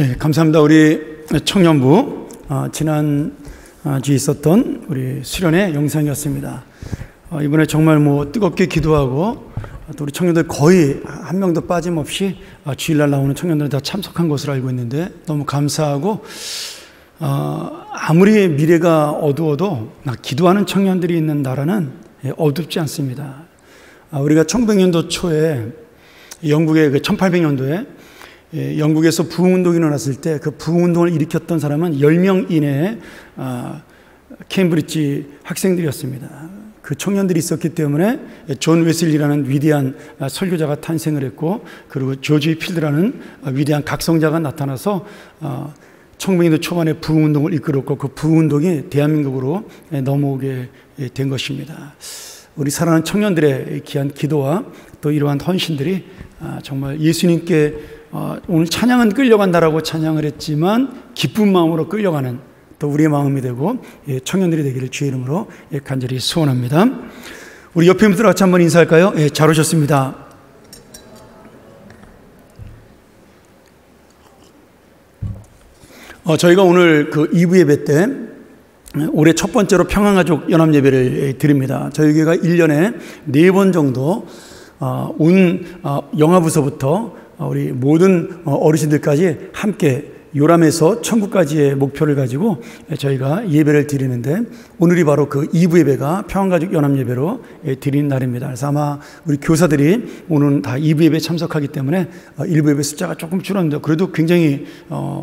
네, 감사합니다. 우리 청년부 지난 주에 있었던 우리 수련회 영상이었습니다. 이번에 정말 뜨겁게 기도하고 또 우리 청년들 거의 한 명도 빠짐없이 주일날 나오는 청년들이 다 참석한 것으로 알고 있는데 너무 감사하고, 아무리 미래가 어두워도 기도하는 청년들이 있는 나라는 어둡지 않습니다. 우리가 1900년도 초에 영국의 1800년도에 영국에서 부흥운동이 일어났을 때 그 부흥운동을 일으켰던 사람은 10명 이내에 케임브리지 학생들이었습니다. 그 청년들이 있었기 때문에 존 웨슬리라는 위대한 설교자가 탄생을 했고, 그리고 조지 필드라는 위대한 각성자가 나타나서 1900년도 초반에 부흥운동을 이끌었고, 그 부흥운동이 대한민국으로 넘어오게 된 것입니다. 우리 사랑하는 청년들의 귀한 기도와 또 이러한 헌신들이 정말 예수님께 오늘 찬양은 끌려간다라고 찬양을 했지만 기쁜 마음으로 끌려가는 또 우리의 마음이 되고 청년들이 되기를 주의 이름으로 간절히 소원합니다. 우리 옆에 분들 같이 한번 인사할까요? 잘 오셨습니다. 저희가 오늘 그 2부 예배 때 올해 첫 번째로 평안가족 연합예배를 드립니다. 저희 교회가 1년에 4번 정도 온 영화부서부터 우리 모든 어르신들까지 함께 요람에서 천국까지의 목표를 가지고 저희가 예배를 드리는데, 오늘이 바로 그 2부 예배가 평안가족 연합예배로 드리는 날입니다. 그래서 아마 우리 교사들이 오늘 다 2부 예배에 참석하기 때문에 1부 예배 숫자가 조금 줄었는데 그래도 굉장히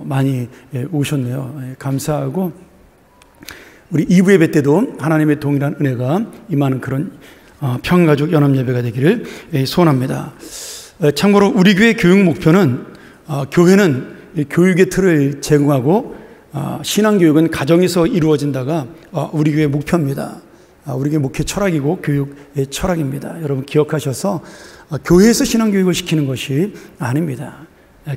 많이 오셨네요. 감사하고, 우리 2부 예배 때도 하나님의 동일한 은혜가 임하는 그런 평안가족 연합예배가 되기를 소원합니다. 참고로 우리 교회 교육 목표는 교회는 교육의 틀을 제공하고 신앙교육은 가정에서 이루어진다가 우리 교회의 목표입니다. 우리 교회 목회 철학이고 교육의 철학입니다. 여러분 기억하셔서 교회에서 신앙교육을 시키는 것이 아닙니다.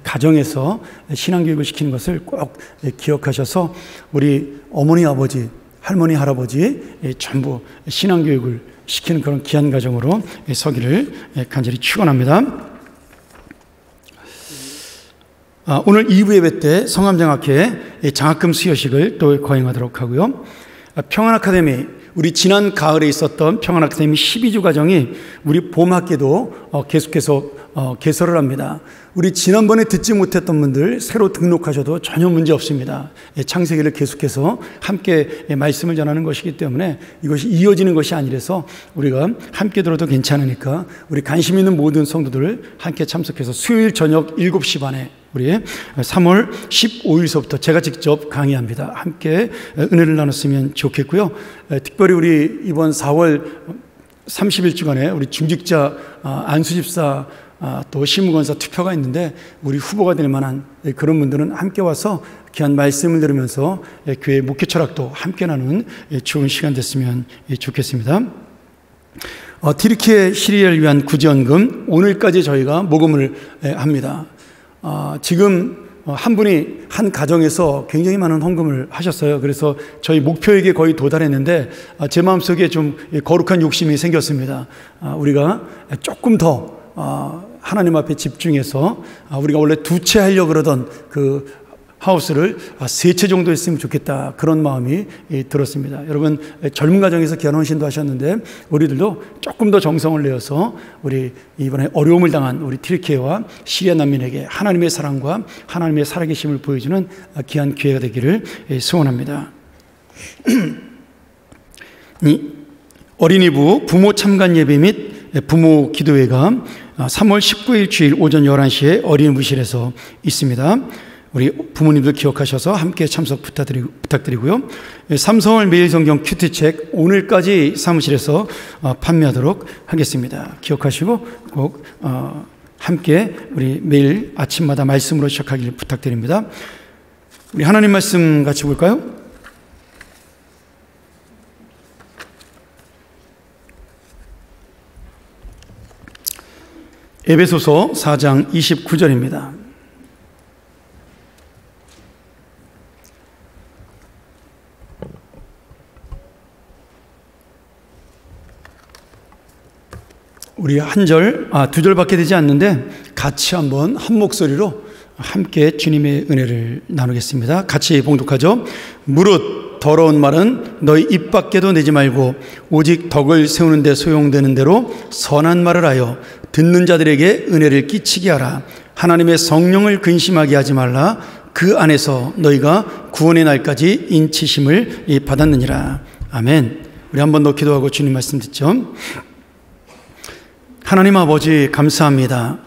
가정에서 신앙교육을 시키는 것을 꼭 기억하셔서 우리 어머니, 아버지, 할머니, 할아버지 전부 신앙교육을 시키는 그런 귀한 가정으로 서기를 간절히 축원합니다. 오늘 2부 예배 때 성함장학회 장학금 수여식을 또 거행하도록 하고요. 평안아카데미, 우리 지난 가을에 있었던 평안아카데미 12주 과정이 우리 봄학기도 계속해서 개설을 합니다. 우리 지난번에 듣지 못했던 분들 새로 등록하셔도 전혀 문제 없습니다. 창세기를 계속해서 함께 말씀을 전하는 것이기 때문에 이것이 이어지는 것이 아니라서 우리가 함께 들어도 괜찮으니까 우리 관심 있는 모든 성도들 함께 참석해서 수요일 저녁 7시 반에 우리 3월 15일서부터 제가 직접 강의합니다. 함께 은혜를 나눴으면 좋겠고요. 특별히 우리 이번 4월 30일주간에 우리 중직자 안수집사 또 시무권사 투표가 있는데 우리 후보가 될 만한 그런 분들은 함께 와서 귀한 말씀을 들으면서 교회 목회 철학도 함께 나누는 좋은 시간 됐으면 좋겠습니다. 튀르키예 시리아를 위한 구제헌금 오늘까지 저희가 모금을 합니다. 지금 한 분이 한 가정에서 굉장히 많은 헌금을 하셨어요. 그래서 저희 목표액에 거의 도달했는데 제 마음속에 좀 거룩한 욕심이 생겼습니다. 우리가 조금 더 하나님 앞에 집중해서 우리가 원래 2채 하려고 그러던 그 하우스를 3채 정도 했으면 좋겠다, 그런 마음이 들었습니다. 여러분 젊은 가정에서 결혼신도 하셨는데 우리들도 조금 더 정성을 내어서 우리 이번에 어려움을 당한 우리 튀르키예와 시리아 난민에게 하나님의 사랑과 하나님의 살아계심을 보여주는 귀한 기회가 되기를 소원합니다. 어린이부 부모 참관 예배 및 부모 기도회가 3월 19일 주일 오전 11시에 어린이부실에서 있습니다. 우리 부모님들 기억하셔서 함께 참석 부탁드리고요. 삼성월 매일성경 큐티책 오늘까지 사무실에서 판매하도록 하겠습니다. 기억하시고 꼭 함께 우리 매일 아침마다 말씀으로 시작하기를 부탁드립니다. 우리 하나님 말씀 같이 볼까요? 에베소서 4장 29절입니다. 우리 한 절, 두 절밖에 되지 않는데 같이 한번 한 목소리로 함께 주님의 은혜를 나누겠습니다. 같이 봉독하죠. 무릇 더러운 말은 너희 입 밖에도 내지 말고 오직 덕을 세우는 데 소용되는 대로 선한 말을 하여 듣는 자들에게 은혜를 끼치게 하라. 하나님의 성령을 근심하게 하지 말라. 그 안에서 너희가 구원의 날까지 인치심을 받았느니라. 아멘. 우리 한 번 더 기도하고 주님 말씀 듣죠. 하나님 아버지 감사합니다.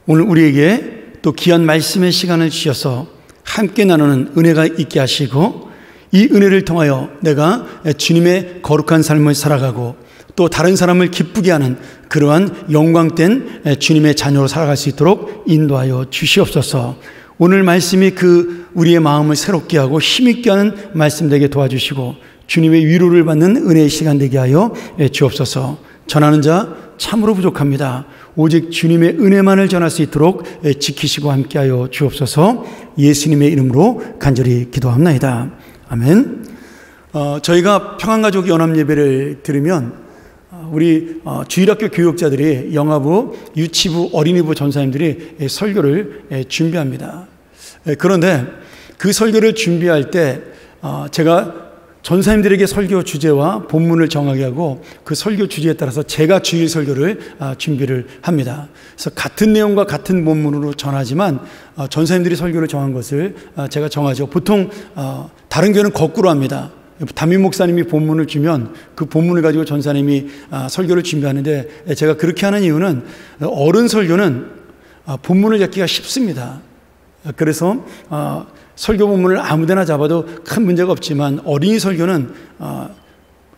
오늘 우리에게 또 귀한 말씀의 시간을 주셔서 함께 나누는 은혜가 있게 하시고 이 은혜를 통하여 내가 주님의 거룩한 삶을 살아가고 또 다른 사람을 기쁘게 하는 그러한 영광된 주님의 자녀로 살아갈 수 있도록 인도하여 주시옵소서. 오늘 말씀이 그 우리의 마음을 새롭게 하고 힘있게 하는 말씀 되게 도와주시고 주님의 위로를 받는 은혜의 시간 되게 하여 주옵소서. 전하는 자 참으로 부족합니다. 오직 주님의 은혜만을 전할 수 있도록 지키시고 함께하여 주옵소서. 예수님의 이름으로 간절히 기도합나이다. 아멘. 저희가 평안가족 연합예배를 들으면 우리 주일학교 교육자들이 영아부, 유치부, 어린이부 전사님들이 설교를 준비합니다. 그런데 그 설교를 준비할 때 제가 전사님들에게 설교 주제와 본문을 정하게 하고 그 설교 주제에 따라서 제가 주일 설교를 준비를 합니다. 그래서 같은 내용과 같은 본문으로 전하지만 전사님들이 설교를 정한 것을 제가 정하죠. 보통 다른 교회는 거꾸로 합니다. 담임 목사님이 본문을 주면 그 본문을 가지고 전사님이 설교를 준비하는데 제가 그렇게 하는 이유는 어른 설교는 본문을 잡기가 쉽습니다. 그래서 설교 본문을 아무데나 잡아도 큰 문제가 없지만 어린이 설교는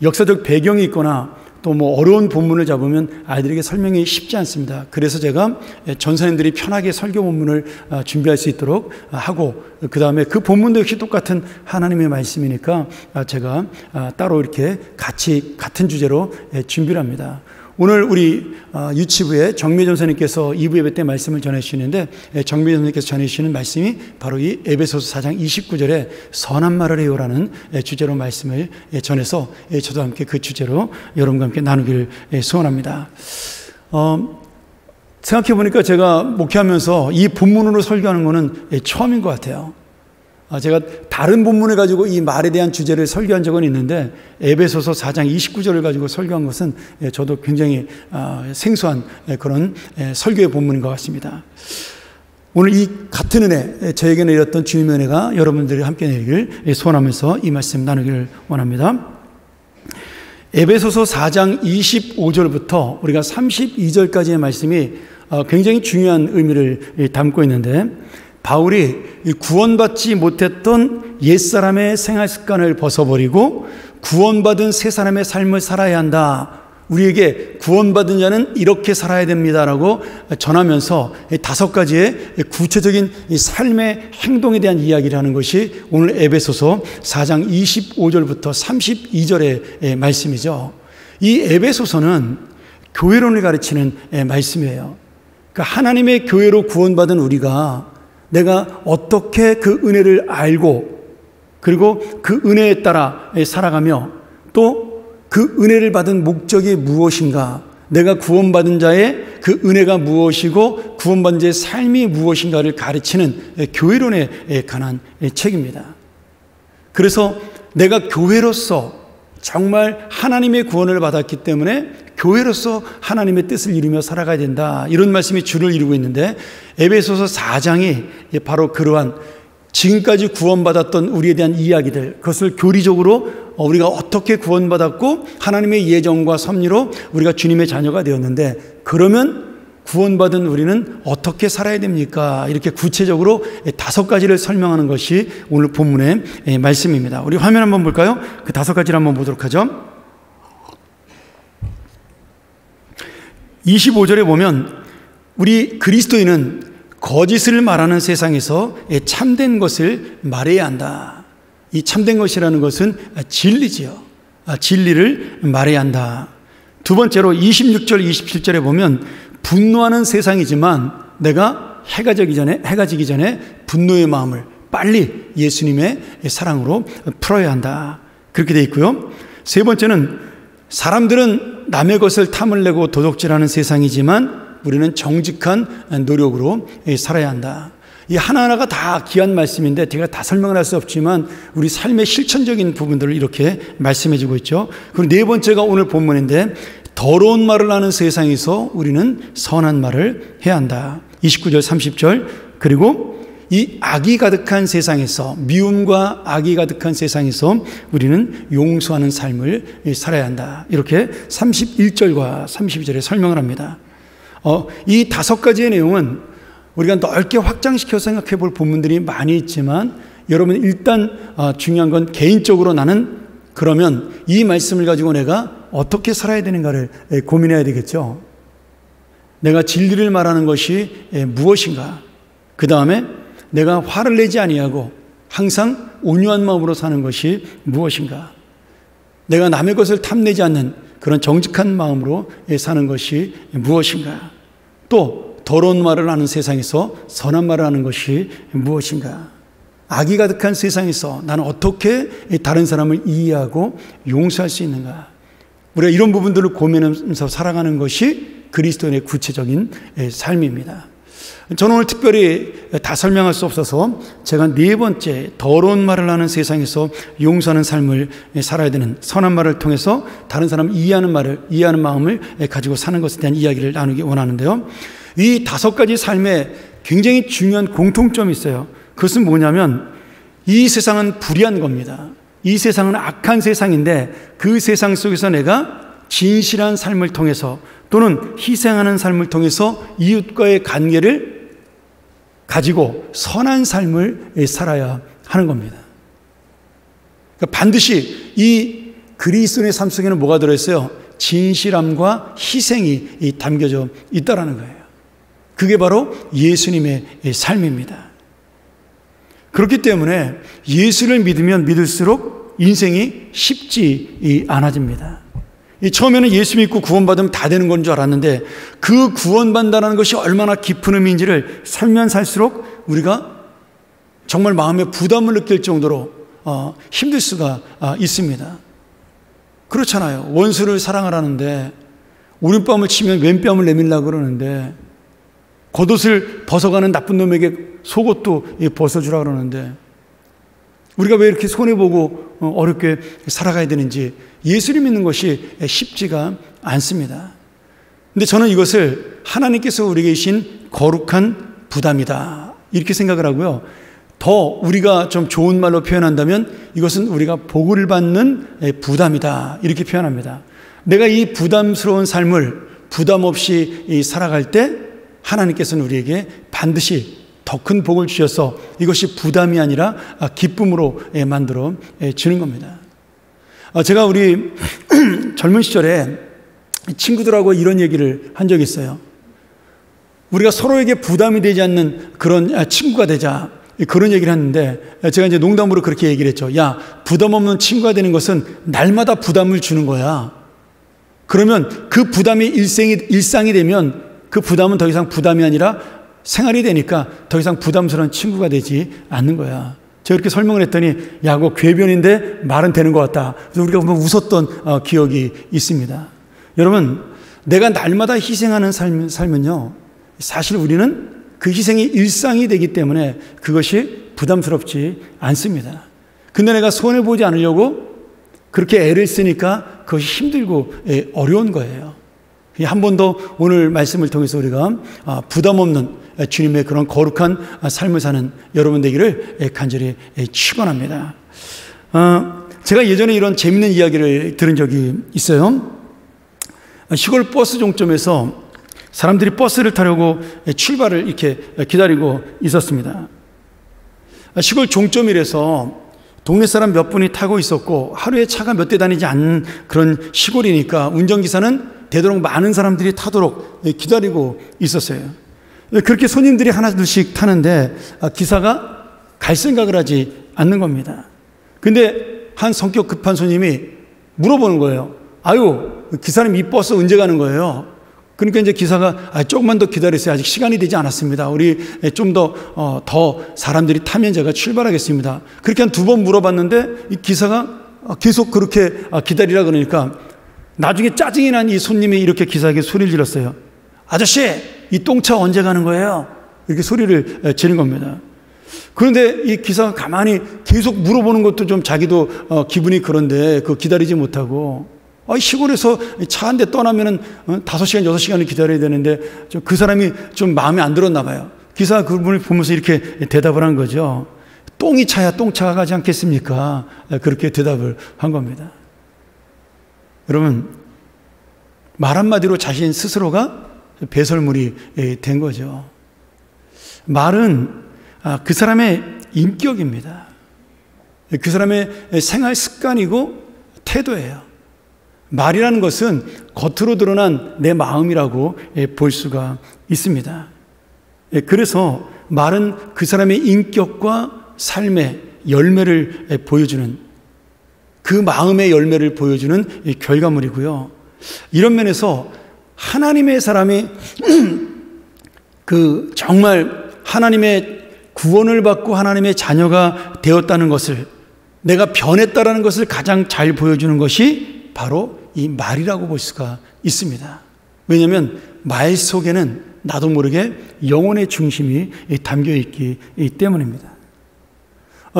역사적 배경이 있거나 또 뭐 어려운 본문을 잡으면 아이들에게 설명이 쉽지 않습니다. 그래서 제가 전사님들이 편하게 설교 본문을 준비할 수 있도록 하고 그 다음에 그 본문도 역시 똑같은 하나님의 말씀이니까 제가 따로 이렇게 같은 주제로 준비를 합니다. 오늘 우리 유치부에 정미 전사님께서 2부 예배 때 말씀을 전해주시는데 정미 전사님께서 전해주시는 말씀이 바로 이 에베소서 4장 29절에 선한 말을 해요라는 주제로 말씀을 전해서 저도 함께 그 주제로 여러분과 함께 나누기를 소원합니다. 생각해 보니까 제가 목회하면서 이 본문으로 설교하는 것은 처음인 것 같아요. 제가 다른 본문을 가지고 이 말에 대한 주제를 설교한 적은 있는데 에베소서 4장 29절을 가지고 설교한 것은 저도 굉장히 생소한 그런 설교의 본문인 것 같습니다. 오늘 이 같은 은혜, 저에게 내렸던 주님의 은혜가 여러분들이 함께 내리길 소원하면서 이 말씀 나누기를 원합니다. 에베소서 4장 25절부터 우리가 32절까지의 말씀이 굉장히 중요한 의미를 담고 있는데 바울이 구원받지 못했던 옛사람의 생활 습관을 벗어버리고 구원받은 새 사람의 삶을 살아야 한다. 우리에게 구원받은 자는 이렇게 살아야 됩니다라고 전하면서 5가지의 구체적인 삶의 행동에 대한 이야기를 하는 것이 오늘 에베소서 4장 25절부터 32절의 말씀이죠. 이 에베소서는 교회론을 가르치는 말씀이에요. 그러니까 하나님의 교회로 구원받은 우리가 내가 어떻게 그 은혜를 알고 그리고 그 은혜에 따라 살아가며 또 그 은혜를 받은 목적이 무엇인가, 내가 구원받은 자의 그 은혜가 무엇이고 구원받은 자의 삶이 무엇인가를 가르치는 교회론에 관한 책입니다. 그래서 내가 교회로서 정말 하나님의 구원을 받았기 때문에 교회로서 하나님의 뜻을 이루며 살아가야 된다, 이런 말씀이 주를 이루고 있는데 에베소서 4장이 바로 그러한 지금까지 구원받았던 우리에 대한 이야기들, 그것을 교리적으로 우리가 어떻게 구원받았고 하나님의 예정과 섭리로 우리가 주님의 자녀가 되었는데 그러면 구원받은 우리는 어떻게 살아야 됩니까? 이렇게 구체적으로 5가지를 설명하는 것이 오늘 본문의 말씀입니다. 우리 화면 한번 볼까요? 그 5가지를 한번 보도록 하죠. 25절에 보면 우리 그리스도인은 거짓을 말하는 세상에서 참된 것을 말해야 한다. 이 참된 것이라는 것은 진리지요. 진리를 말해야 한다. 두 번째로 26절, 27절에 보면 분노하는 세상이지만 내가 해가 지기 전에 분노의 마음을 빨리 예수님의 사랑으로 풀어야 한다. 그렇게 되어 있고요. 세 번째는 사람들은 남의 것을 탐을 내고 도둑질하는 세상이지만 우리는 정직한 노력으로 살아야 한다. 이 하나하나가 다 귀한 말씀인데 제가 다 설명을 할 수 없지만 우리 삶의 실천적인 부분들을 이렇게 말씀해 주고 있죠. 그리고 네 번째가 오늘 본문인데 더러운 말을 하는 세상에서 우리는 선한 말을 해야 한다. 29절 30절 그리고 이 악이 가득한 세상에서 미움과 악이 가득한 세상에서 우리는 용서하는 삶을 살아야 한다. 이렇게 31절과 32절에 설명을 합니다. 이 5가지의 내용은 우리가 넓게 확장시켜 생각해 볼 본문들이 많이 있지만 여러분 일단 중요한 건 개인적으로 나는 그러면 이 말씀을 가지고 내가 어떻게 살아야 되는가를 고민해야 되겠죠. 내가 진리를 말하는 것이 무엇인가? 그 다음에 내가 화를 내지 아니하고 항상 온유한 마음으로 사는 것이 무엇인가? 내가 남의 것을 탐내지 않는 그런 정직한 마음으로 사는 것이 무엇인가? 또 더러운 말을 하는 세상에서 선한 말을 하는 것이 무엇인가? 악이 가득한 세상에서 나는 어떻게 다른 사람을 이해하고 용서할 수 있는가? 우리가 이런 부분들을 고민하면서 살아가는 것이 그리스도인의 구체적인 삶입니다. 저는 오늘 특별히 다 설명할 수 없어서 제가 네 번째 더러운 말을 하는 세상에서 용서하는 삶을 살아야 되는 선한 말을 통해서 다른 사람을 이해하는 마음을 가지고 사는 것에 대한 이야기를 나누기 원하는데요. 이 5가지 삶에 굉장히 중요한 공통점이 있어요. 그것은 뭐냐면 이 세상은 불의한 겁니다. 이 세상은 악한 세상인데 그 세상 속에서 내가 진실한 삶을 통해서 또는 희생하는 삶을 통해서 이웃과의 관계를 가지고 선한 삶을 살아야 하는 겁니다. 그러니까 반드시 이 그리스도인의 삶 속에는 뭐가 들어있어요? 진실함과 희생이 담겨져 있다는 거예요. 그게 바로 예수님의 삶입니다. 그렇기 때문에 예수를 믿으면 믿을수록 인생이 쉽지 않아집니다. 처음에는 예수 믿고 구원받으면 다 되는 건 줄 알았는데 그 구원받는다는 것이 얼마나 깊은 의미인지를 살면 살수록 우리가 정말 마음에 부담을 느낄 정도로 힘들 수가 있습니다. 그렇잖아요. 원수를 사랑하라는데 오른뺨을 치면 왼뺨을 내밀려고 그러는데 겉옷을 벗어가는 나쁜 놈에게 속옷도 벗어주라 그러는데 우리가 왜 이렇게 손해보고 어렵게 살아가야 되는지 예수를 믿는 것이 쉽지가 않습니다. 근데 저는 이것을 하나님께서 우리에게 주신 거룩한 부담이다 이렇게 생각을 하고요. 더 우리가 좀 좋은 말로 표현한다면 이것은 우리가 복을 받는 부담이다 이렇게 표현합니다. 내가 이 부담스러운 삶을 부담 없이 살아갈 때 하나님께서는 우리에게 반드시 더 큰 복을 주셔서 이것이 부담이 아니라 기쁨으로 만들어 주는 겁니다. 제가 우리 젊은 시절에 친구들하고 이런 얘기를 한 적이 있어요. 우리가 서로에게 부담이 되지 않는 그런 친구가 되자 그런 얘기를 했는데 제가 이제 농담으로 그렇게 얘기를 했죠. 야, 부담 없는 친구가 되는 것은 날마다 부담을 주는 거야. 그러면 그 부담이 일상이 되면 그 부담은 더 이상 부담이 아니라 생활이 되니까 더 이상 부담스러운 친구가 되지 않는 거야. 제가 이렇게 설명을 했더니 야, 그거 궤변인데 말은 되는 것 같다. 그래서 우리가 한번 웃었던 기억이 있습니다. 여러분, 내가 날마다 희생하는 삶은요, 사실 우리는 그 희생이 일상이 되기 때문에 그것이 부담스럽지 않습니다. 근데 내가 손해보지 않으려고 그렇게 애를 쓰니까 그것이 힘들고 어려운 거예요. 한 번 더 오늘 말씀을 통해서 우리가 부담 없는 주님의 그런 거룩한 삶을 사는 여러분 되기를 간절히 축원합니다. 제가 예전에 이런 재밌는 이야기를 들은 적이 있어요. 시골 버스 종점에서 사람들이 버스를 타려고 출발을 이렇게 기다리고 있었습니다. 시골 종점이라서 동네 사람 몇 분이 타고 있었고 하루에 차가 몇 대 다니지 않는 그런 시골이니까 운전기사는 되도록 많은 사람들이 타도록 기다리고 있었어요. 그렇게 손님들이 하나둘씩 타는데 기사가 갈 생각을 하지 않는 겁니다. 근데 한 성격 급한 손님이 물어보는 거예요. 아유, 기사님 이 버스 언제 가는 거예요? 그러니까 이제 기사가 조금만 더 기다리세요. 아직 시간이 되지 않았습니다. 우리 좀 더 사람들이 타면 제가 출발하겠습니다. 그렇게 한 2번 물어봤는데 이 기사가 계속 그렇게 기다리라 그러니까 나중에 짜증이 난 이 손님이 이렇게 기사에게 소리를 질렀어요. 아저씨, 이 똥차 언제 가는 거예요? 이렇게 소리를 지른 겁니다. 그런데 이 기사가 가만히 계속 물어보는 것도 좀 자기도 기분이 그런데 그 기다리지 못하고 시골에서 차 한 대 떠나면은 5시간, 6시간을 기다려야 되는데 그 사람이 좀 마음에 안 들었나 봐요. 기사가 그분을 보면서 이렇게 대답을 한 거죠. 똥이 차야 똥차가 가지 않겠습니까? 그렇게 대답을 한 겁니다. 여러분, 말 한마디로 자신 스스로가 배설물이 된 거죠. 말은 그 사람의 인격입니다. 그 사람의 생활 습관이고 태도예요. 말이라는 것은 겉으로 드러난 내 마음이라고 볼 수가 있습니다. 그래서 말은 그 사람의 인격과 삶의 열매를 보여주는, 그 마음의 열매를 보여주는 결과물이고요. 이런 면에서 하나님의 사람이 정말 하나님의 구원을 받고 하나님의 자녀가 되었다는 것을, 내가 변했다라는 것을 가장 잘 보여주는 것이 바로 이 말이라고 볼 수가 있습니다. 왜냐하면 말 속에는 나도 모르게 영혼의 중심이 담겨 있기 때문입니다.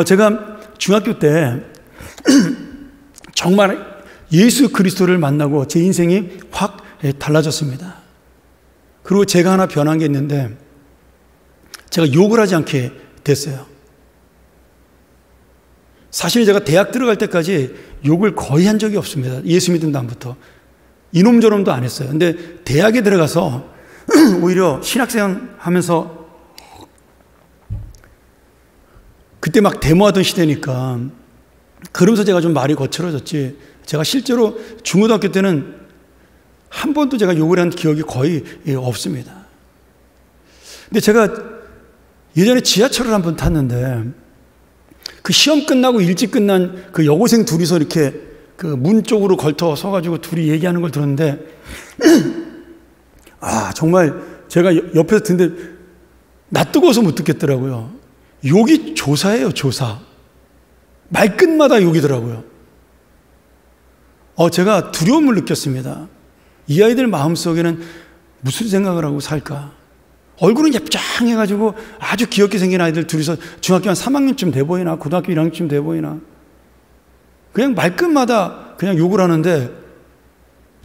제가 중학교 때 정말 예수 그리스도를 만나고 제 인생이 확 달라졌습니다. 그리고 제가 하나 변한 게 있는데, 제가 욕을 하지 않게 됐어요. 사실 제가 대학 들어갈 때까지 욕을 거의 한 적이 없습니다. 예수 믿은 다음부터. 이놈 저놈도 안 했어요. 근데 대학에 들어가서 오히려 신학생 하면서, 그때 막 데모하던 시대니까 그러면서 제가 좀 말이 거칠어졌지, 제가 실제로 중고등학교 때는 한 번도 제가 욕을 한 기억이 거의 없습니다. 근데 제가 예전에 지하철을 한번 탔는데, 그 시험 끝나고 일찍 끝난 그 여고생 둘이서 이렇게 그 문 쪽으로 걸터 서가지고 둘이 얘기하는 걸 들었는데, 정말 제가 옆에서 듣는데 낯뜨거워서 못 듣겠더라고요. 욕이 조사예요, 조사. 말끝마다 욕이더라고요. 제가 두려움을 느꼈습니다. 이 아이들 마음속에는 무슨 생각을 하고 살까? 얼굴은 яб장해가지고 아주 귀엽게 생긴 아이들 둘이서 중학교 한 3학년쯤 돼 보이나, 고등학교 1학년쯤 돼 보이나, 그냥 말끝마다 그냥 욕을 하는데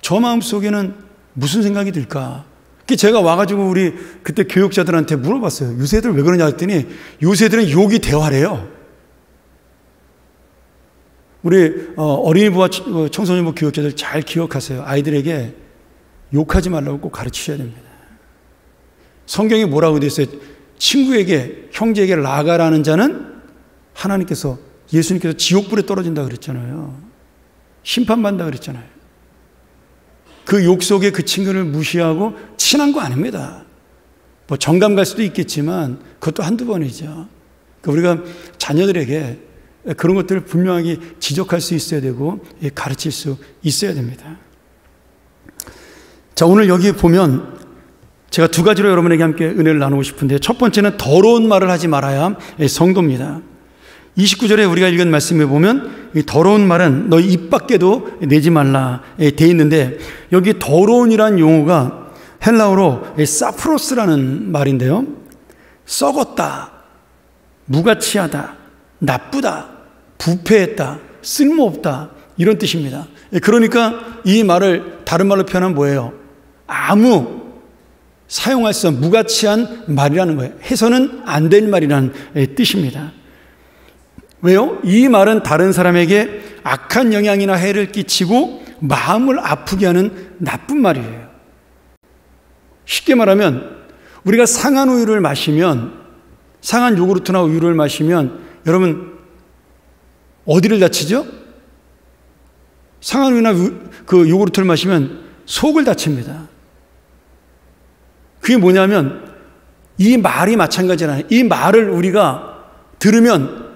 저 마음속에는 무슨 생각이 들까? 제가 와가지고 우리 그때 교육자들한테 물어봤어요. 요새 애들 왜 그러냐 했더니, 요새 애들은 욕이 대화래요. 우리 어린이부와 청소년부 교육자들 잘 기억하세요. 아이들에게 욕하지 말라고 꼭 가르치셔야 됩니다. 성경에 뭐라고 되어 있어요? 친구에게, 형제에게 라가라는 자는 하나님께서, 예수님께서 지옥불에 떨어진다 그랬잖아요. 심판받는다 그랬잖아요. 그 욕 속에 그 친구를 무시하고 친한 거 아닙니다. 뭐 정감 갈 수도 있겠지만 그것도 한두 번이죠. 그러니까 우리가 자녀들에게 그런 것들을 분명하게 지적할 수 있어야 되고 가르칠 수 있어야 됩니다. 자, 오늘 여기 보면 제가 두 가지로 여러분에게 함께 은혜를 나누고 싶은데, 첫 번째는 더러운 말을 하지 말아야 성도입니다. 29절에 우리가 읽은 말씀에 보면 이 더러운 말은 너희 입 밖에도 내지 말라 돼 있는데, 여기 더러운이란 용어가 헬라어로 사프로스라는 말인데요, 썩었다, 무가치하다, 나쁘다, 부패했다, 쓸모없다, 이런 뜻입니다. 그러니까 이 말을 다른 말로 표현하면 뭐예요? 아무 사용할 수 없는 무가치한 말이라는 거예요. 해서는 안 될 말이라는 뜻입니다. 왜요? 이 말은 다른 사람에게 악한 영향이나 해를 끼치고 마음을 아프게 하는 나쁜 말이에요. 쉽게 말하면 우리가 상한 우유를 마시면, 상한 요구르트나 우유를 마시면 여러분 어디를 다치죠? 상한 우유나 그 요구르트를 마시면 속을 다칩니다. 그게 뭐냐면 이 말이 마찬가지잖아요. 이 말을 우리가 들으면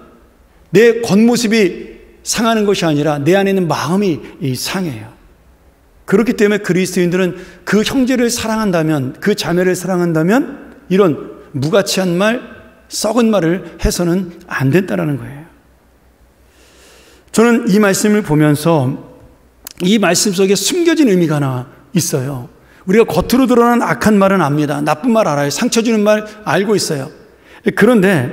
내 겉모습이 상하는 것이 아니라 내 안에 있는 마음이 상해요. 그렇기 때문에 그리스도인들은 그 형제를 사랑한다면, 그 자매를 사랑한다면 이런 무가치한 말, 썩은 말을 해서는 안 된다는 거예요. 저는 이 말씀을 보면서 이 말씀 속에 숨겨진 의미가 하나 있어요. 우리가 겉으로 드러난 악한 말은 압니다. 나쁜 말 알아요. 상처 주는 말 알고 있어요. 그런데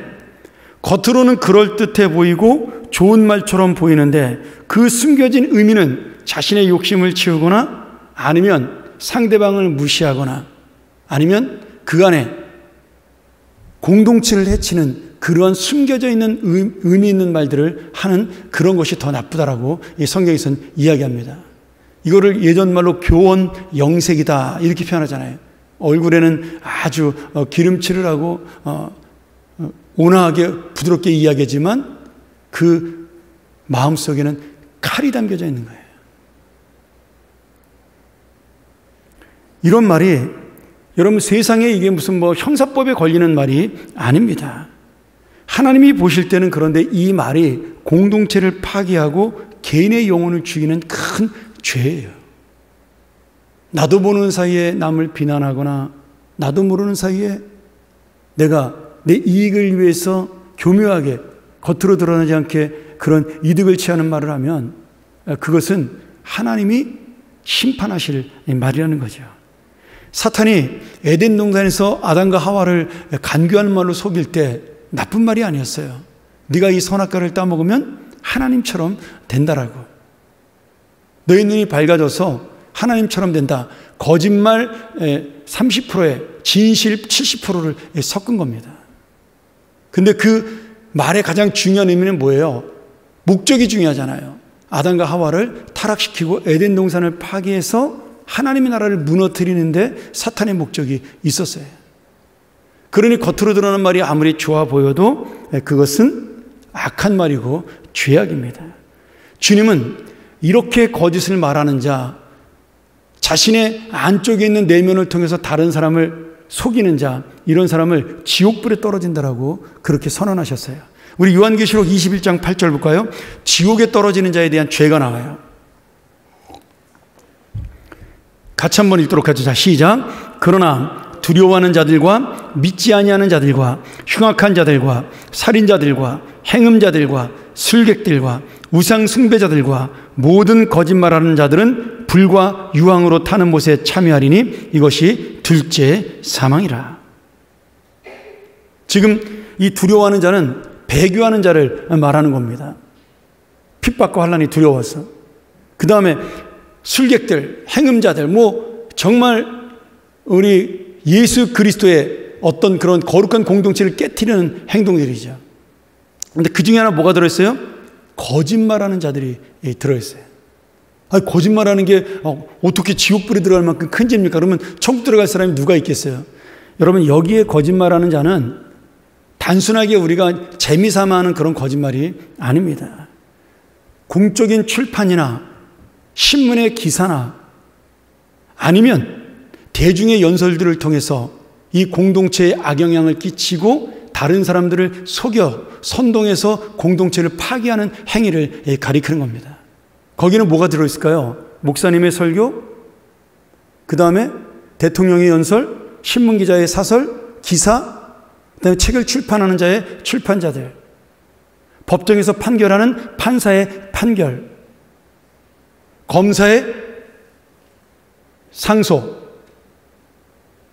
겉으로는 그럴듯해 보이고 좋은 말처럼 보이는데 그 숨겨진 의미는 자신의 욕심을 채우거나 아니면 상대방을 무시하거나 아니면 그 안에 공동체를 해치는 그러한 숨겨져 있는 의미 있는 말들을 하는 그런 것이 더 나쁘다라고 이 성경에서는 이야기합니다. 이거를 예전 말로 교원 영색이다 이렇게 표현하잖아요. 얼굴에는 아주 기름칠을 하고 온화하게 부드럽게 이야기하지만 그 마음속에는 칼이 담겨져 있는 거예요. 이런 말이 여러분 세상에 이게 무슨 형사법에 걸리는 말이 아닙니다. 하나님이 보실 때는 그런데 이 말이 공동체를 파괴하고 개인의 영혼을 죽이는 큰 죄예요. 나도 모르는 사이에 남을 비난하거나 나도 모르는 사이에 내가 내 이익을 위해서 교묘하게 겉으로 드러나지 않게 그런 이득을 취하는 말을 하면 그것은 하나님이 심판하실 말이라는 거죠. 사탄이 에덴 동산에서 아담과 하와를 간교하는 말로 속일 때 나쁜 말이 아니었어요. 네가 이 선악과를 따먹으면 하나님처럼 된다라고. 너희 눈이 밝아져서 하나님처럼 된다. 거짓말 30%에 진실 70%를 섞은 겁니다. 근데 그 말의 가장 중요한 의미는 뭐예요? 목적이 중요하잖아요. 아담과 하와를 타락시키고 에덴 동산을 파괴해서 하나님의 나라를 무너뜨리는데 사탄의 목적이 있었어요. 그러니 겉으로 드러나는 말이 아무리 좋아 보여도 그것은 악한 말이고 죄악입니다. 주님은 이렇게 거짓을 말하는 자, 자신의 안쪽에 있는 내면을 통해서 다른 사람을 속이는 자, 이런 사람을 지옥불에 떨어진다라고 그렇게 선언하셨어요. 우리 요한계시록 21장 8절 볼까요? 지옥에 떨어지는 자에 대한 죄가 나와요. 같이 한번 읽도록 하죠. 자, 시작. 그러나 두려워하는 자들과 믿지 아니하는 자들과 흉악한 자들과 살인자들과 행음자들과 술객들과 우상 숭배자들과 모든 거짓말하는 자들은 불과 유황으로 타는 못에 참여하리니 이것이 둘째 사망이라. 지금 이 두려워하는 자는 배교하는 자를 말하는 겁니다. 핍박과 환난이 두려워서. 그 다음에 술객들, 행음자들, 정말 우리 예수 그리스도의 어떤 그런 거룩한 공동체를 깨트리는 행동들이죠. 근데 그 중에 하나 뭐가 들어있어요? 거짓말하는 자들이 들어있어요. 아니, 거짓말하는 게 어떻게 지옥불에 들어갈 만큼 큰 죄입니까? 그러면 천국 들어갈 사람이 누가 있겠어요? 여러분, 여기에 거짓말하는 자는 단순하게 우리가 재미삼아 하는 그런 거짓말이 아닙니다. 공적인 출판이나 신문의 기사나 아니면 대중의 연설들을 통해서 이 공동체에 악영향을 끼치고 다른 사람들을 속여 선동해서 공동체를 파괴하는 행위를 가리키는 겁니다. 거기는 뭐가 들어있을까요? 목사님의 설교, 그 다음에 대통령의 연설, 신문기자의 사설, 기사, 그 다음에 책을 출판하는 자의 출판자들, 법정에서 판결하는 판사의 판결, 검사의 상소,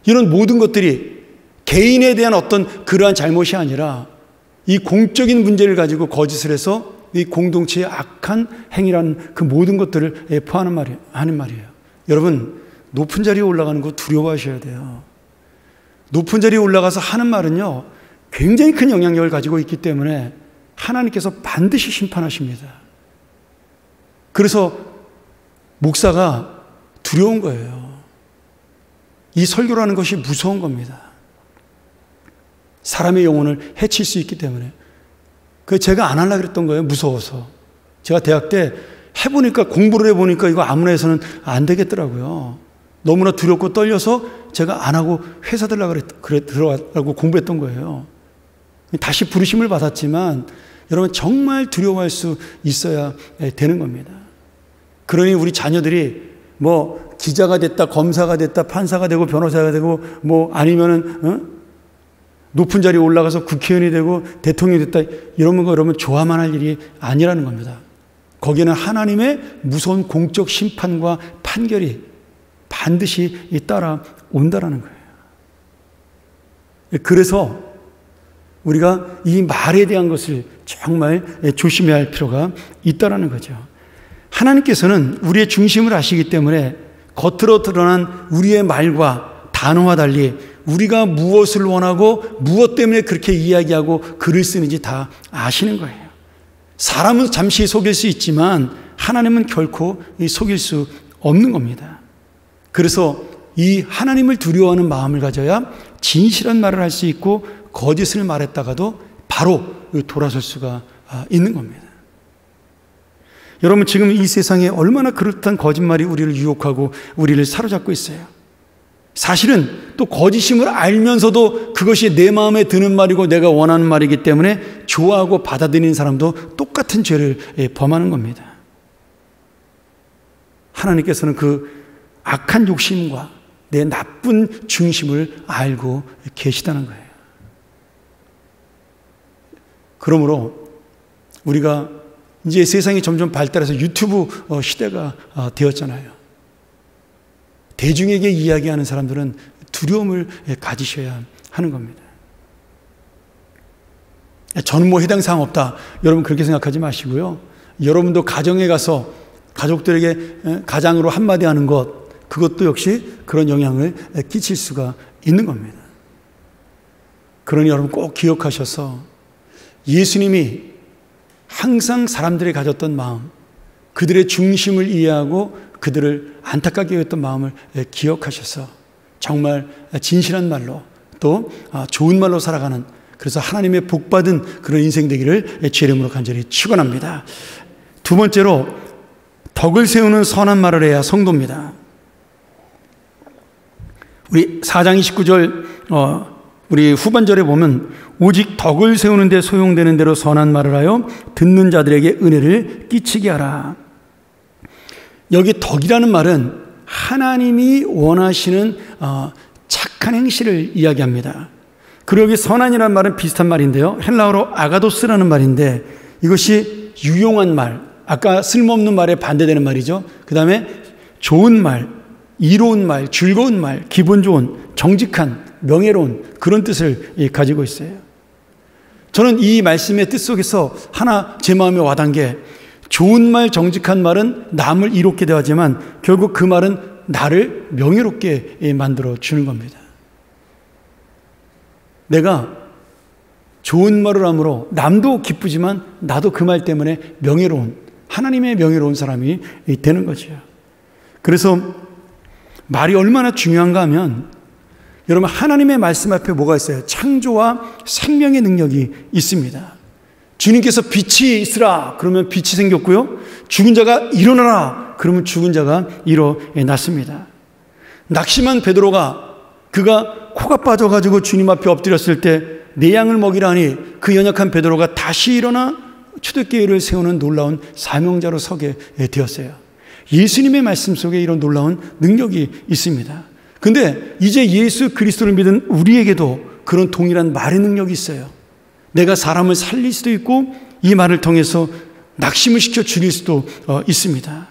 이런 모든 것들이 개인에 대한 어떤 그러한 잘못이 아니라 이 공적인 문제를 가지고 거짓을 해서 이 공동체의 악한 행위라는 그 모든 것들을 하는 말이에요. 여러분, 높은 자리에 올라가는 거 두려워하셔야 돼요. 높은 자리에 올라가서 하는 말은요, 굉장히 큰 영향력을 가지고 있기 때문에 하나님께서 반드시 심판하십니다. 그래서 목사가 두려운 거예요. 이 설교라는 것이 무서운 겁니다. 사람의 영혼을 해칠 수 있기 때문에. 그래서 제가 안 하려고 그랬던 거예요. 무서워서. 제가 대학 때 해보니까, 공부를 해보니까 이거 아무나 해서는 안 되겠더라고요. 너무나 두렵고 떨려서 제가 안 하고 회사 들어가려고 공부했던 거예요. 다시 부르심을 받았지만 여러분, 정말 두려워할 수 있어야 되는 겁니다. 그러니 우리 자녀들이 기자가 됐다, 검사가 됐다, 판사가 되고 변호사가 되고 아니면은 높은 자리에 올라가서 국회의원이 되고 대통령이 됐다, 이런 거 여러분 좋아만 할 일이 아니라는 겁니다. 거기에는 하나님의 무서운 공적 심판과 판결이 반드시 따라온다라는 거예요. 그래서 우리가 이 말에 대한 것을 정말 조심해야 할 필요가 있다라는 거죠. 하나님께서는 우리의 중심을 아시기 때문에 겉으로 드러난 우리의 말과 단어와 달리 우리가 무엇을 원하고 무엇 때문에 그렇게 이야기하고 글을 쓰는지 다 아시는 거예요. 사람은 잠시 속일 수 있지만 하나님은 결코 속일 수 없는 겁니다. 그래서 이 하나님을 두려워하는 마음을 가져야 진실한 말을 할 수 있고 거짓을 말했다가도 바로 돌아설 수가 있는 겁니다. 여러분, 지금 이 세상에 얼마나 그럴듯한 거짓말이 우리를 유혹하고 우리를 사로잡고 있어요. 사실은 또 거짓임을 알면서도 그것이 내 마음에 드는 말이고 내가 원하는 말이기 때문에 좋아하고 받아들이는 사람도 똑같은 죄를 범하는 겁니다. 하나님께서는 그 악한 욕심과 내 나쁜 중심을 알고 계시다는 거예요. 그러므로 우리가 이제 세상이 점점 발달해서 유튜브 시대가 되었잖아요. 대중에게 이야기하는 사람들은 두려움을 가지셔야 하는 겁니다. 저는 뭐 해당 사항 없다. 여러분 그렇게 생각하지 마시고요. 여러분도 가정에 가서 가족들에게 가장으로 한마디 하는 것, 그것도 역시 그런 영향을 끼칠 수가 있는 겁니다. 그러니 여러분 꼭 기억하셔서 예수님이 항상 사람들이 가졌던 마음, 그들의 중심을 이해하고 그들을 안타깝게 여겼던 마음을 기억하셔서 정말 진실한 말로 또 좋은 말로 살아가는, 그래서 하나님의 복받은 그런 인생 되기를 주의 이름으로 간절히 축원합니다. 두 번째로 덕을 세우는 선한 말을 해야 성도입니다. 우리 4장 29절 우리 후반절에 보면 오직 덕을 세우는 데 소용되는 대로 선한 말을 하여 듣는 자들에게 은혜를 끼치게 하라. 여기 덕이라는 말은 하나님이 원하시는 착한 행실을 이야기합니다. 그리고 여기 선한이라는 말은 비슷한 말인데요. 헬라어로 아가도스라는 말인데 이것이 유용한 말, 아까 쓸모없는 말에 반대되는 말이죠. 그 다음에 좋은 말, 이로운 말, 즐거운 말, 기분 좋은, 정직한, 명예로운 그런 뜻을 가지고 있어요. 저는 이 말씀의 뜻 속에서 하나 제 마음에 와닿은 게, 좋은 말, 정직한 말은 남을 이롭게 대하지만 결국 그 말은 나를 명예롭게 만들어 주는 겁니다. 내가 좋은 말을 함으로 남도 기쁘지만 나도 그 말 때문에 명예로운, 하나님의 명예로운 사람이 되는 거죠. 그래서 말이 얼마나 중요한가 하면, 여러분 하나님의 말씀 앞에 뭐가 있어요? 창조와 생명의 능력이 있습니다. 주님께서 빛이 있으라 그러면 빛이 생겼고요, 죽은 자가 일어나라 그러면 죽은 자가 일어났습니다. 낙심한 베드로가 그가 코가 빠져가지고 주님 앞에 엎드렸을 때 내 양을 먹이라 하니 그 연약한 베드로가 다시 일어나 초대교회를 세우는 놀라운 사명자로 서게 되었어요. 예수님의 말씀 속에 이런 놀라운 능력이 있습니다. 근데 이제 예수 그리스도를 믿은 우리에게도 그런 동일한 말의 능력이 있어요. 내가 사람을 살릴 수도 있고 이 말을 통해서 낙심을 시켜 죽일 수도 있습니다.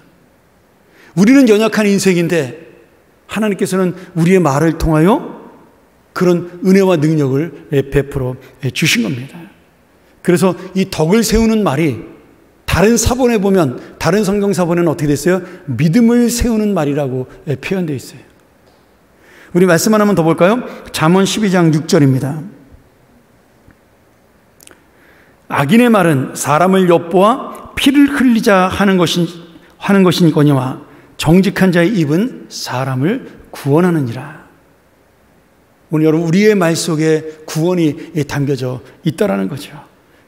우리는 연약한 인생인데 하나님께서는 우리의 말을 통하여 그런 은혜와 능력을 베풀어 주신 겁니다. 그래서 이 덕을 세우는 말이 다른 사본에 보면, 다른 성경 사본에는 어떻게 됐어요? 믿음을 세우는 말이라고 표현되어 있어요. 우리 말씀 하나만 더 볼까요? 잠언 12장 6절입니다. 악인의 말은 사람을 엿보아 피를 흘리자 하는 것이니거니와 정직한 자의 입은 사람을 구원하느니라. 오늘 여러분 우리의 말 속에 구원이 담겨져 있다라는 거죠.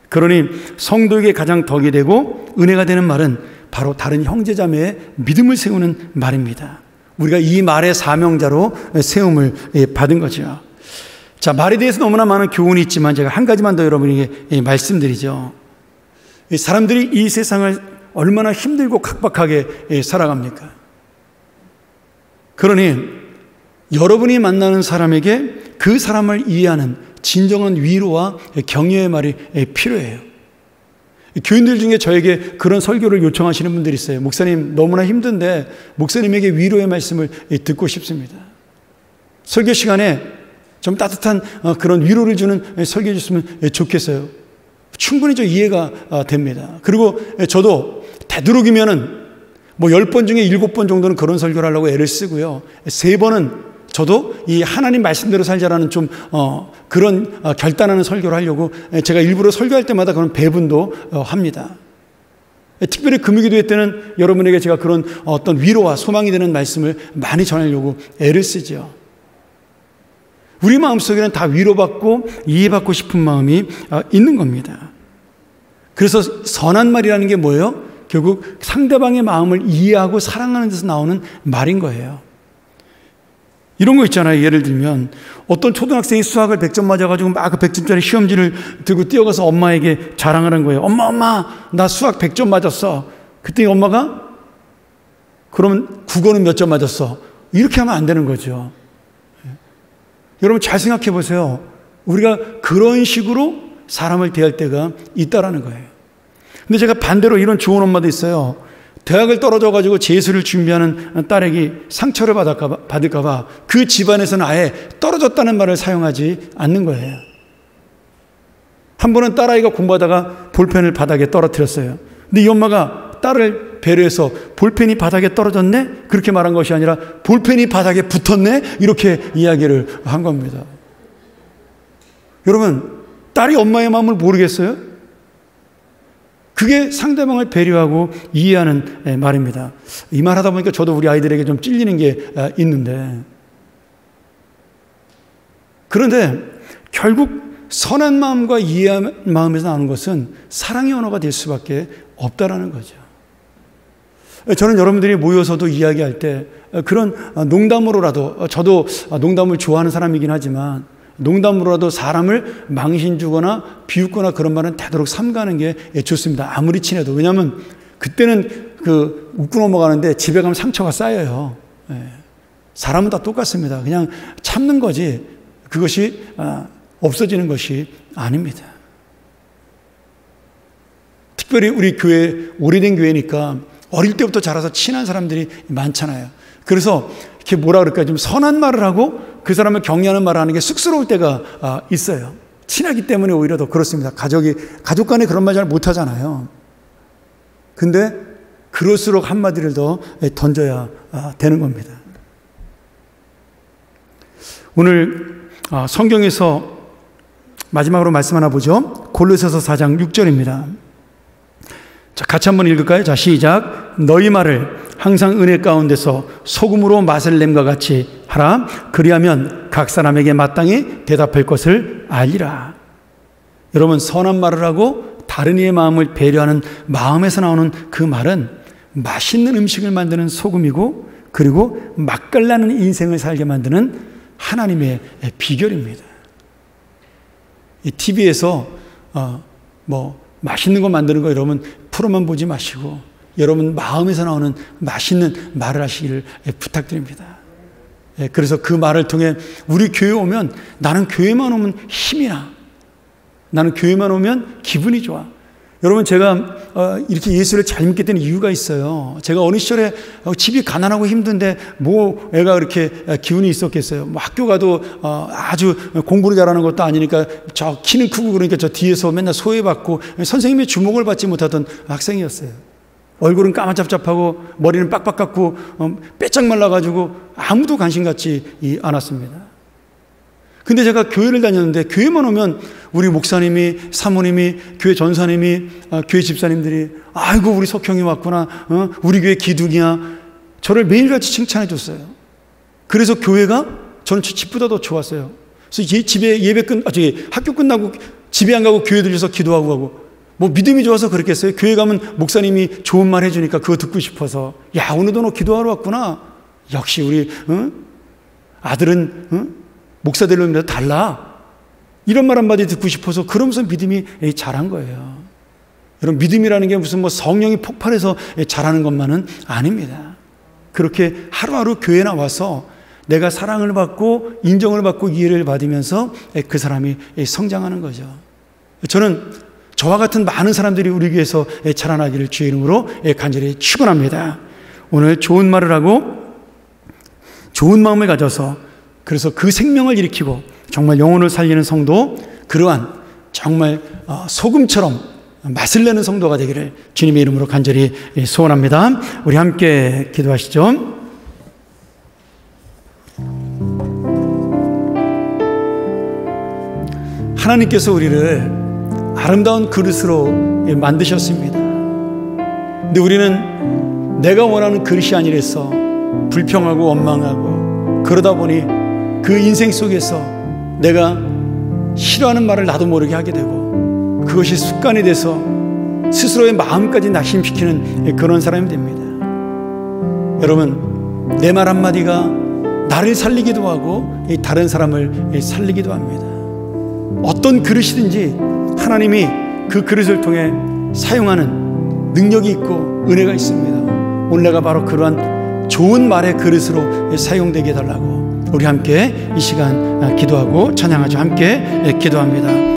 그러니 성도에게 가장 덕이 되고 은혜가 되는 말은 바로 다른 형제자매의 믿음을 세우는 말입니다. 우리가 이 말의 사명자로 세움을 받은 거죠. 자, 말에 대해서 너무나 많은 교훈이 있지만 제가 한 가지만 더 여러분에게 말씀드리죠. 사람들이 이 세상을 얼마나 힘들고 각박하게 살아갑니까? 그러니 여러분이 만나는 사람에게 그 사람을 이해하는 진정한 위로와 격려의 말이 필요해요. 교인들 중에 저에게 그런 설교를 요청하시는 분들이 있어요. 목사님, 너무나 힘든데 목사님에게 위로의 말씀을 듣고 싶습니다. 설교 시간에 좀 따뜻한 그런 위로를 주는 설교 해주시면 좋겠어요. 충분히 저 이해가 됩니다. 그리고 저도 되도록이면은 뭐 10번 중에 7번 정도는 그런 설교를 하려고 애를 쓰고요. 3번은 저도 이 하나님 말씀대로 살자라는 좀 그런 결단하는 설교를 하려고 제가 일부러 설교할 때마다 그런 배분도 합니다. 특별히 금요기도회 때는 여러분에게 제가 그런 어떤 위로와 소망이 되는 말씀을 많이 전하려고 애를 쓰죠. 우리 마음속에는 다 위로받고 이해받고 싶은 마음이 있는 겁니다. 그래서 선한 말이라는 게 뭐예요? 결국 상대방의 마음을 이해하고 사랑하는 데서 나오는 말인 거예요. 이런 거 있잖아요. 예를 들면 어떤 초등학생이 수학을 100점 맞아가지고 막 그 100점짜리 시험지를 들고 뛰어가서 엄마에게 자랑하는 거예요. 엄마 나 수학 100점 맞았어. 그때 엄마가 그러면 국어는 몇 점 맞았어? 이렇게 하면 안 되는 거죠. 여러분 잘 생각해 보세요. 우리가 그런 식으로 사람을 대할 때가 있다라는 거예요. 근데 제가 반대로 이런 좋은 엄마도 있어요. 대학을 떨어져가지고 재수를 준비하는 딸에게 상처를 받을까봐 그 집안에서는 아예 떨어졌다는 말을 사용하지 않는 거예요. 한 번은 딸아이가 공부하다가 볼펜을 바닥에 떨어뜨렸어요. 근데 이 엄마가 딸을 배려해서 볼펜이 바닥에 떨어졌네? 그렇게 말한 것이 아니라 볼펜이 바닥에 붙었네? 이렇게 이야기를 한 겁니다. 여러분, 딸이 엄마의 마음을 모르겠어요? 그게 상대방을 배려하고 이해하는 말입니다. 이 말 하다 보니까 저도 우리 아이들에게 좀 찔리는 게 있는데, 그런데 결국 선한 마음과 이해한 마음에서 나오는 것은 사랑의 언어가 될 수밖에 없다라는 거죠. 저는 여러분들이 모여서도 이야기할 때 그런 농담으로라도, 저도 농담을 좋아하는 사람이긴 하지만 농담으로라도 사람을 망신 주거나 비웃거나 그런 말은 되도록 삼가는 게 좋습니다. 아무리 친해도. 왜냐하면 그때는 웃고 넘어가는데 집에 가면 상처가 쌓여요. 사람은 다 똑같습니다. 그냥 참는 거지 그것이 없어지는 것이 아닙니다. 특별히 우리 교회, 오래된 교회니까 어릴 때부터 자라서 친한 사람들이 많잖아요. 그래서 이렇게 뭐라 그럴까, 좀 선한 말을 하고 그 사람을 격려하는 말을 하는 게 쑥스러울 때가 있어요. 친하기 때문에 오히려 더 그렇습니다. 가족 간에 그런 말 잘 못하잖아요. 근데 그럴수록 한마디를 더 던져야 되는 겁니다. 오늘 성경에서 마지막으로 말씀 하나 보죠. 골로새서 4장 6절입니다. 자, 같이 한번 읽을까요? 자, 시작. 너희 말을 항상 은혜 가운데서 소금으로 맛을 냄과 같이 하라. 그리하면 각 사람에게 마땅히 대답할 것을 알리라. 여러분, 선한 말을 하고 다른 이의 마음을 배려하는 마음에서 나오는 그 말은 맛있는 음식을 만드는 소금이고, 그리고 맛깔나는 인생을 살게 만드는 하나님의 비결입니다. 이 TV에서 맛있는 거 만드는 거 여러분 프로만 보지 마시고 여러분 마음에서 나오는 맛있는 말을 하시기를 부탁드립니다. 그래서 그 말을 통해 우리 교회 오면 나는 교회만 오면 힘이 나. 나는 교회만 오면 기분이 좋아. 여러분, 제가 이렇게 예수를 잘 믿게 된 이유가 있어요. 제가 어느 시절에 집이 가난하고 힘든데 뭐 애가 그렇게 기운이 있었겠어요. 뭐 학교 가도 아주 공부를 잘하는 것도 아니니까 저 키는 크고 그러니까 저 뒤에서 맨날 소외받고 선생님의 주목을 받지 못하던 학생이었어요. 얼굴은 까마잡잡하고 머리는 빡빡 깎고 빼짝 말라가지고 아무도 관심 갖지 않았습니다. 근데 제가 교회를 다녔는데 교회만 오면 우리 목사님이, 사모님이, 교회 전사님이, 교회 집사님들이 아이고 우리 석형이 왔구나, 우리 교회 기둥이야, 저를 매일같이 칭찬해 줬어요. 그래서 교회가 저는 집보다 더 좋았어요. 그래서 집에 학교 끝나고 집에 안 가고 교회 들려서 기도하고 가고, 뭐 믿음이 좋아서 그랬겠어요? 교회 가면 목사님이 좋은 말 해주니까 그거 듣고 싶어서, 야 오늘도 너 기도하러 왔구나, 역시 우리 아들은 목사 될 놈이라 달라, 이런 말 한마디 듣고 싶어서 그러면서 믿음이 자란 거예요. 여러분, 믿음이라는 게 무슨 뭐 성령이 폭발해서 자라는 것만은 아닙니다. 그렇게 하루하루 교회 나와서 내가 사랑을 받고 인정을 받고 이해를 받으면서 그 사람이 성장하는 거죠. 저는 저와 같은 많은 사람들이 우리 교회에서 자라나기를 주의 이름으로 간절히 축원합니다. 오늘 좋은 말을 하고 좋은 마음을 가져서 그래서 그 생명을 일으키고 정말 영혼을 살리는 성도, 그러한 정말 소금처럼 맛을 내는 성도가 되기를 주님의 이름으로 간절히 소원합니다. 우리 함께 기도하시죠. 하나님께서 우리를 아름다운 그릇으로 만드셨습니다. 근데 우리는 내가 원하는 그릇이 아니라서 불평하고 원망하고, 그러다 보니 그 인생 속에서 내가 싫어하는 말을 나도 모르게 하게 되고, 그것이 습관이 돼서 스스로의 마음까지 낙심시키는 그런 사람이 됩니다. 여러분, 내 말 한마디가 나를 살리기도 하고 다른 사람을 살리기도 합니다. 어떤 그릇이든지 하나님이 그 그릇을 통해 사용하는 능력이 있고 은혜가 있습니다. 오늘 내가 바로 그러한 좋은 말의 그릇으로 사용되게 해달라고 우리 함께 이 시간 기도하고 찬양하죠. 함께 기도합니다.